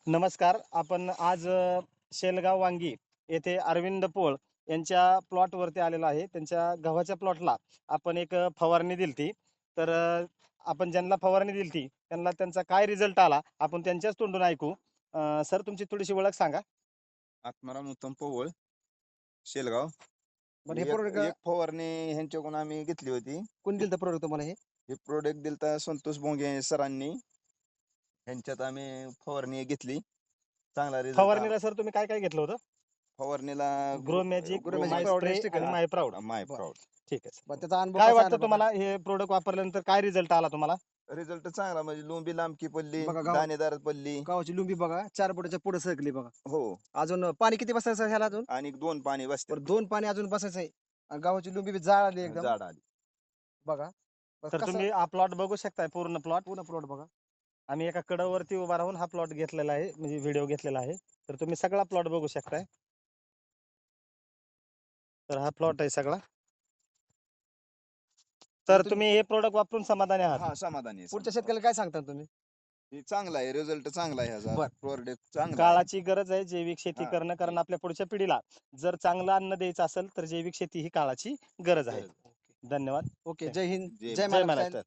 नमस्कार. आपण आज शेलगाव वांगी येथे अरविंद पोळ यांच्या प्लॉटवरती आलेलो आहे. त्यांच्या गव्हाच्या प्लॉटला आपण एक फवारणी दिलती. तर आपण ज्यांना फवारणी दिलती त्यांना त्यांचा काय रिझल्ट आला आपण त्यांच्याच तोंडून ऐकू. सर, तुमची थोडीशी ओळख सांगा. आत्माराम उत्तम पोवळ, शेलगाव. बरं, हे एक प्रोडक्ट एक फवारणी ह्यांच्याकडून आम्ही घेतली होती. कोण दिलं प्रोडक्ट तुम्हाला? हे प्रोडक्ट दिलता संतोष बोंगे सरांनी. ह्यांच्यात आम्ही फवारणी घेतली, चांगला रिझल्ट आला. फवारणीला सर तुम्ही काय काय घेतलं होतं? फवारणीला ग्रो मॅजिक, Grow Magic, माय Proud स्प्रे Restic आणि ना? माय प्राऊड. माय बरं. प्राऊड. ठीक आहे सर. त्याचा अनुभव काय कसा वाटतं आला तुम्हाला हे प्रोडक्ट वापरल्यानंतर काय रिझल्ट आला तुम्हाला? रिझल्ट चांगला, म्हणजे लोंबी लांबकी पडली, बघा, गाव- दाणेदार पडली. गावाची लुंबी बघा, 4 फुटाच्या पुढे सरकली बघा. हो, अजून पाणी किती बसायचं ह्याला? अजून आणि 2 पाणी बसते, बरं, 2 पाणी अजून बसायचं आहे. आणि गावाची लुंबी बी जाळ आली एकदम झाड आली. बघा. बरं, तर कसं तुम्ही हा प्लॉट बघू शकताय, पूर्ण प्लॉट. पूर्ण प्लॉट बघा. आम्ही एका कडावरती उभा राहून हा प्लॉट घेतलेला आहे, म्हणजे व्हिडिओ घेतलेला आहे. तर तुम्ही सगळा प्लॉट बघू शकताय. तर हा प्लॉट आहे सगळा. तर तुम्ही हे प्रोडक्ट वापरून समाधानी आहात? हा, समाधानी आहे. पुढच्या शेतकऱ्याला काय सांगता तुम्ही? हे चांगला आहे, रिझल्ट चांगला आहे ह्याचा. बरं. प्रोडक्ट चांगला आहे. काळाची गरज आहे जैविक शेती हा. करणं, कारण आपल्या पुढच्या पिढीला जर चांगलं अन्न द्यायचं असेल तर जैविक शेती ही काळाची गरज आहे. धन्यवाद. ओके, जय हिंद, जय जय जय महाराष्ट्र. महाराष्ट्र.